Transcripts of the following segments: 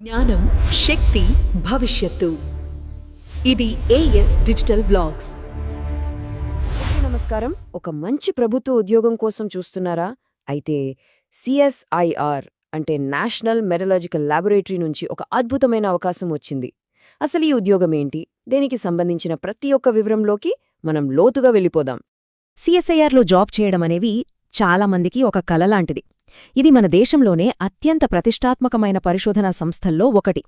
జ్ఞానం శక్తి భవిష్యత్తు. ఇది ఏఎస్ డిజిటల్ బ్లాగ్స్. నమస్కారం. ఒక మంచి ప్రభుత్వ ఉద్యోగం కోసం చూస్తున్నారా? అయితే సిఎస్ఐఆర్ అంటే నేషనల్ మెటలర్జికల్ ల్యాబొరేటరీ నుంచి ఒక అద్భుతమైన అవకాశం వచ్చింది. అసలు ఈ ఉద్యోగం ఏంటి, దీనికి సంబంధించిన ప్రతి ఒక్క వివరంలోకి మనం లోతుగా వెళ్ళిపోదాం. సిఎస్ఐఆర్లో జాబ్ చేయడమనేవి చాలామందికి ఒక కల లాంటిది. ఇది మన దేశంలోనే అత్యంత ప్రతిష్టాత్మకమైన పరిశోధనా సంస్థల్లో ఒకటి.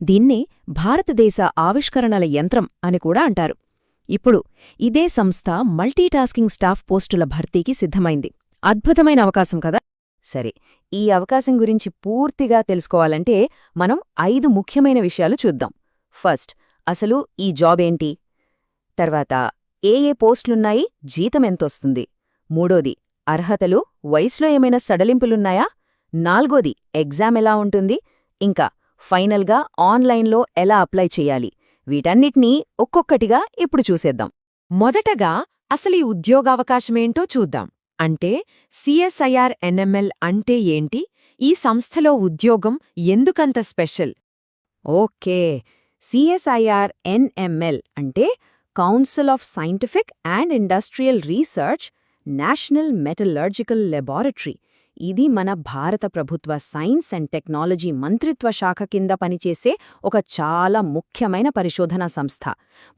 దీన్నే భారతదేశ ఆవిష్కరణల యంత్రం అని కూడా అంటారు. ఇప్పుడు ఇదే సంస్థ మల్టీటాస్కింగ్ స్టాఫ్ పోస్టుల భర్తీకి సిద్ధమైంది. అద్భుతమైన అవకాశం కదా. సరే, ఈ అవకాశం గురించి పూర్తిగా తెలుసుకోవాలంటే మనం 5 ముఖ్యమైన విషయాలు చూద్దాం. ఫస్ట్, అసలు ఈ జాబ్ ఏంటి? తర్వాత ఏ పోస్టులున్నాయి, జీతం ఎంతొస్తుంది? మూడోది, అర్హతలు, వయసులో ఏమైనా సడలింపులున్నాయా? నాల్గోది, ఎగ్జామ్ ఎలా ఉంటుంది? ఇంకా ఫైనల్గా ఆన్లైన్లో ఎలా అప్లై చెయ్యాలి? వీటన్నిటినీ ఒక్కొక్కటిగా ఇప్పుడు చూసేద్దాం. మొదటగా అసలు ఈ ఉద్యోగావకాశమేంటో చూద్దాం. అంటే సిఎస్ఐఆర్ ఎన్ఎంఎల్ అంటే ఏంటి? ఈ సంస్థలో ఉద్యోగం ఎందుకంత స్పెషల్? ఓకే, సిఎస్ఐఆర్ ఎన్ఎంఎల్ అంటే council of scientific and industrial research national metallurgical laboratory. ఇది మన భారత ప్రభుత్వ సైన్స్ అండ్ టెక్నాలజీ మంత్రిత్వ శాఖ కింద పనిచేసే ఒక చాలా ముఖ్యమైన పరిశోధనా సంస్థ.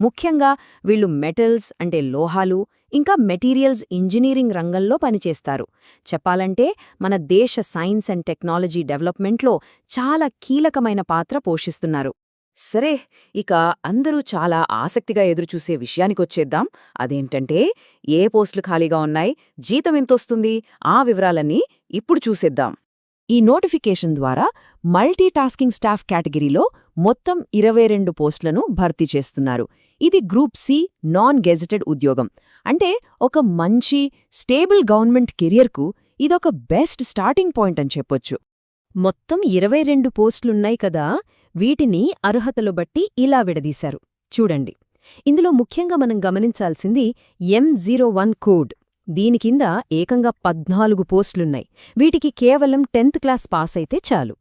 ముఖ్యంగా వీళ్ళు మెటల్స్ అంటే లోహాలు, ఇంకా మెటీరియల్స్ ఇంజనీరింగ్ రంగంలో పనిచేస్తారు. చెప్పాలంటే మన దేశ సైన్స్ అండ్ టెక్నాలజీ డెవలప్మెంట్లో చాలా కీలకమైన పాత్ర పోషిస్తున్నారు. సరే, ఇక అందరూ చాలా ఆసక్తిగా ఎదురుచూసే విషయానికొచ్చేద్దాం. అదేంటంటే ఏ పోస్టులు ఖాళీగా ఉన్నాయి, జీతం ఎంతొస్తుంది, ఆ వివరాలన్నీ ఇప్పుడు చూసేద్దాం. ఈ నోటిఫికేషన్ ద్వారా మల్టీటాస్కింగ్ స్టాఫ్ కేటగిరీలో మొత్తం 22 పోస్టులను భర్తీ చేస్తున్నారు. ఇది గ్రూప్ సి నాన్ గెజెటెడ్ ఉద్యోగం. అంటే ఒక మంచి స్టేబుల్ గవర్నమెంట్ కెరియర్కు ఇదొక బెస్ట్ స్టార్టింగ్ పాయింట్ అని చెప్పొచ్చు. మొత్తం 22 పోస్టులున్నాయి కదా, వీటిని అర్హతలు బట్టి ఇలా విడదీశారు. చూడండి, ఇందులో ముఖ్యంగా మనం గమనించాల్సింది M01 కోడ్. దీని కింద ఏకంగా 14 పోస్టులున్నాయి. వీటికి కేవలం 10th క్లాస్ పాస్ అయితే చాలు.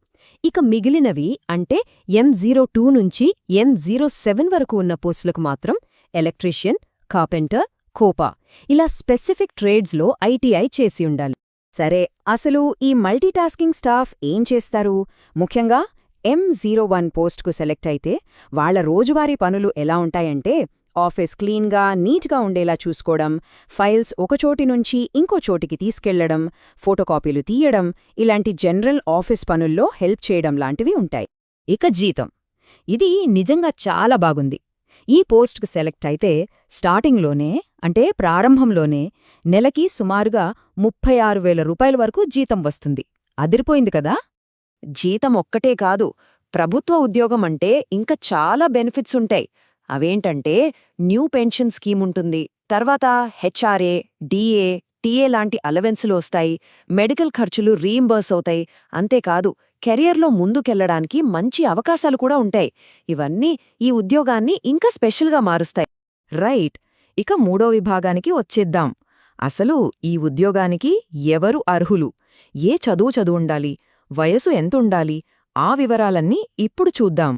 ఇక మిగిలినవి అంటే M02 నుంచి M07 వరకు ఉన్న పోస్టులకు మాత్రం ఎలక్ట్రీషియన్, కార్పెంటర్, కోపా ఇలా స్పెసిఫిక్ ట్రేడ్స్లో ఐటీఐ చేసి ఉండాలి. సరే, అసలు ఈ మల్టీటాస్కింగ్ స్టాఫ్ ఏం చేస్తారు? ముఖ్యంగా M01 పోస్ట్కు సెలెక్ట్ అయితే వాళ్ల రోజువారీ పనులు ఎలా ఉంటాయంటే ఆఫీస్ క్లీన్గా, నీట్గా ఉండేలా చూసుకోవడం, ఫైల్స్ ఒకచోటి నుంచి ఇంకో చోటికి తీసుకెళ్లడం, ఫోటోకాపీలు తీయడం, ఇలాంటి జనరల్ ఆఫీస్ పనుల్లో హెల్ప్ చేయడం లాంటివి ఉంటాయి. ఇక జీతం, ఇది నిజంగా చాలా బాగుంది. ఈ పోస్ట్కు సెలెక్ట్ అయితే స్టార్టింగ్లోనే అంటే ప్రారంభంలోనే నెలకి సుమారుగా 36,000 రూపాయల వరకు జీతం వస్తుంది. అదిరిపోయింది కదా. జీతం ఒక్కటే కాదు, ప్రభుత్వ ఉద్యోగం అంటే ఇంకా చాలా బెనిఫిట్స్ ఉంటాయి. అవేంటంటే న్యూ పెన్షన్ స్కీమ్ ఉంటుంది, తర్వాత హెచ్ఆర్ఏ, డిఏ, టీఏ లాంటి అలవెన్సులు వస్తాయి, మెడికల్ ఖర్చులు రీయింబర్స్ అవుతాయి. అంతేకాదు కెరియర్లో ముందుకెళ్లడానికి మంచి అవకాశాలు కూడా ఉంటాయి. ఇవన్నీ ఈ ఉద్యోగాన్ని ఇంకా స్పెషల్గా మారుస్తాయి. రైట్, ఇక మూడో విభాగానికి వచ్చేద్దాం. అసలు ఈ ఉద్యోగానికి ఎవరు అర్హులు, ఏ చదువుండాలి, వయసు ఎంతుండాలి, ఆ వివరాలన్నీ ఇప్పుడు చూద్దాం.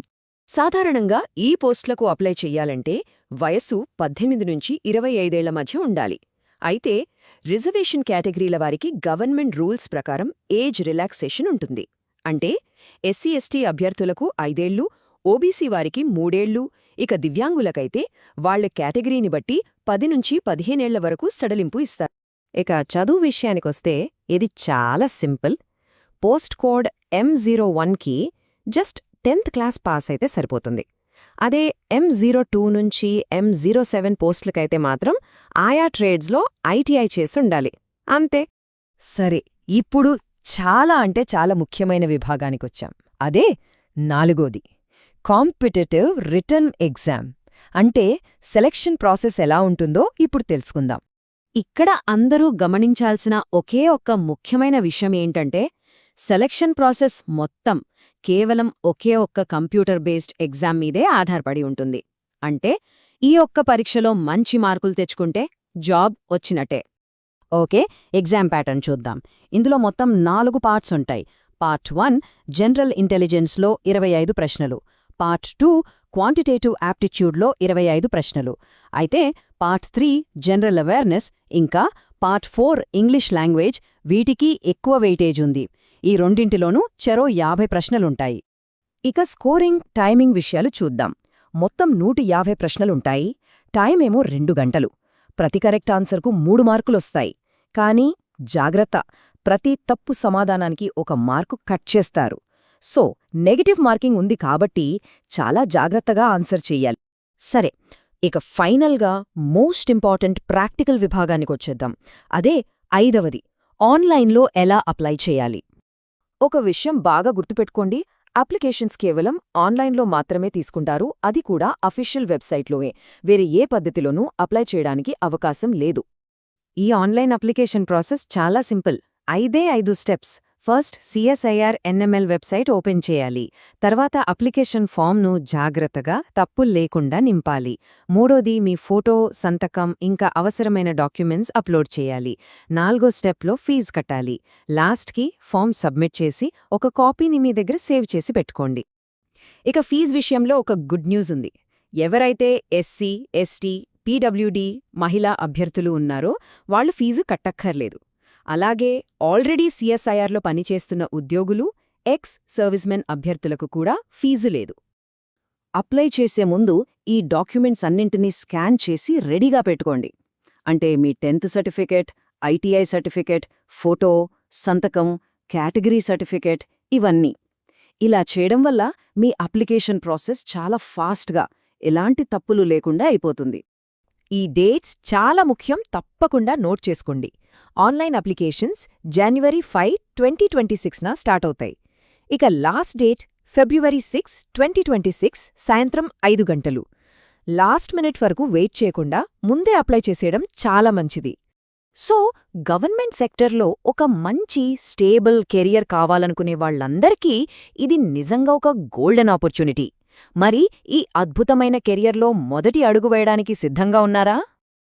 సాధారణంగా ఈ పోస్టులకు అప్లై చెయ్యాలంటే వయస్సు 18 నుంచి 25 ఏళ్ల మధ్య ఉండాలి. అయితే రిజర్వేషన్ కేటగిరీల వారికి గవర్నమెంట్ రూల్స్ ప్రకారం ఏజ్ రిలాక్సేషన్ ఉంటుంది. అంటే ఎస్సీ ఎస్టీ అభ్యర్థులకు 5 ఏళ్లు, ఓబీసీ వారికి 3 ఏళ్లు, ఇక దివ్యాంగులకైతే వాళ్ల కేటగిరీని బట్టి 10 నుంచి 15 ఏళ్ల వరకు సడలింపు ఇస్తారు. ఇక చదువు విషయానికొస్తే ఇది చాలా సింపుల్. పోస్ట్ కోడ్ M01కి జస్ట్ 10th క్లాస్ పాస్ అయితే సరిపోతుంది. అదే M02 నుంచి M07 పోస్టులకైతే మాత్రం ఆయా ట్రేడ్స్లో ఐటీఐ చేసుండాలి. అంతే. సరే, ఇప్పుడు చాలా అంటే చాలా ముఖ్యమైన విభాగానికొచ్చాం. అదే 4వది, కాంపిటిటివ్ రిటన్ ఎగ్జామ్. అంటే సెలక్షన్ ప్రాసెస్ ఎలా ఉంటుందో ఇప్పుడు తెలుసుకుందాం. ఇక్కడ అందరూ గమనించాల్సిన ఒకే ఒక్క ముఖ్యమైన విషయం ఏంటంటే సెలక్షన్ ప్రాసెస్ మొత్తం కేవలం ఒకే ఒక్క కంప్యూటర్ బేస్డ్ ఎగ్జామ్ మీదే ఆధారపడి ఉంటుంది. అంటే ఈ ఒక్క పరీక్షలో మంచి మార్కులు తెచ్చుకుంటే జాబ్ వచ్చినట్టే. ఓకే, ఎగ్జామ్ ప్యాటర్న్ చూద్దాం. ఇందులో మొత్తం 4 పార్ట్స్ ఉంటాయి. పార్ట్ 1 జనరల్ ఇంటెలిజెన్స్లో 25 ప్రశ్నలు, పార్ట్ 2 క్వాంటిటేటివ్ యాప్టిట్యూడ్లో 25 ప్రశ్నలు. అయితే పార్ట్ 3 జనరల్ అవేర్నెస్ ఇంకా పార్ట్ 4 ఇంగ్లీష్ లాంగ్వేజ్ వీటికి ఎక్కువ వెయిటేజ్ ఉంది. ఈ రెండింటిలోనూ చెరో 50 ప్రశ్నలుంటాయి. ఇక స్కోరింగ్, టైమింగ్ విషయాలు చూద్దాం. మొత్తం 150 ప్రశ్నలుంటాయి. టైమేమో 2 గంటలు. ప్రతి కరెక్ట్ ఆన్సర్కు 3 మార్కులొస్తాయి. కానీ జాగ్రత్త, ప్రతి తప్పు సమాధానానికి 1 మార్కు కట్ చేస్తారు. సో నెగటివ్ మార్కింగ్ ఉంది కాబట్టి చాలా జాగ్రత్తగా ఆన్సర్ చెయ్యాలి. సరే, ఇక ఫైనల్గా మోస్ట్ ఇంపార్టెంట్ ప్రాక్టికల్ విభాగానికొచ్చేద్దాం. అదే 5వది, ఆన్లైన్లో ఎలా అప్లై చేయాలి. ఒక విషయం బాగా గుర్తుపెట్టుకోండి, అప్లికేషన్స్ కేవలం ఆన్లైన్లో మాత్రమే తీసుకుంటారు, అది కూడా అఫీషియల్ వెబ్సైట్లోనే. వేరే ఏ పద్ధతిలోనూ అప్లై చేయడానికి అవకాశం లేదు. ఈ ఆన్లైన్ అప్లికేషన్ ప్రాసెస్ చాలా simple. 5 steps. First CSIR NML website open చేయాలి. తర్వాత అప్లికేషన్ ఫామ్ను జాగ్రత్తగా తప్పులు లేకుండా నింపాలి. మూడోది మీ ఫోటో, సంతకం ఇంకా అవసరమైన డాక్యుమెంట్స్ అప్లోడ్ చేయాలి. 4వ స్టెప్లో ఫీజు కట్టాలి. లాస్ట్కి ఫామ్ సబ్మిట్ చేసి ఒక కాపీని మీ దగ్గర సేవ్ చేసి పెట్టుకోండి. ఇక ఫీజు విషయంలో ఒక గుడ్ న్యూస్ ఉంది. ఎవరైతే SC, ST, PWD మహిళా అభ్యర్థులు ఉన్నారో వాళ్లు ఫీజు కట్టక్కర్లేదు. అలాగే ఆల్రెడీ CSIRలో పనిచేస్తున్న ఉద్యోగులు, ఎక్స్ సర్వీస్మెన్ అభ్యర్థులకు కూడా ఫీజు లేదు. అప్లై చేసే ముందు ఈ డాక్యుమెంట్స్ అన్నింటినీ స్కాన్ చేసి రెడీగా పెట్టుకోండి. అంటే మీ 10th certificate, ITI certificate, photo, సంతకం, కేటగిరీ సర్టిఫికేట్ ఇవన్నీ. ఇలా చేయడం వల్ల మీ అప్లికేషన్ ప్రాసెస్ చాలా ఫాస్ట్గా, ఎలాంటి తప్పులు లేకుండా అయిపోతుంది. ఈ డేట్స్ చాలా ముఖ్యం, తప్పకుండా నోట్ చేసుకోండి. ఆన్లైన్ అప్లికేషన్స్ January 5, 2026న స్టార్ట్ అవుతాయి. ఇక లాస్ట్ డేట్ February 6, 2026 సాయంత్రం 5 గంటలు. లాస్ట్ మినిట్ వరకు వెయిట్ చేయకుండా ముందే అప్లై చేసేయడం చాలా మంచిది. సో గవర్నమెంట్ సెక్టర్లో ఒక మంచి స్టేబుల్ కెరియర్ కావాలనుకునే వాళ్లందరికీ ఇది నిజంగా ఒక గోల్డెన్ ఆపర్చునిటీ. మరి ఈ అద్భుతమైన కెరియర్లో మొదటి అడుగు వేయడానికి సిద్ధంగా ఉన్నారా?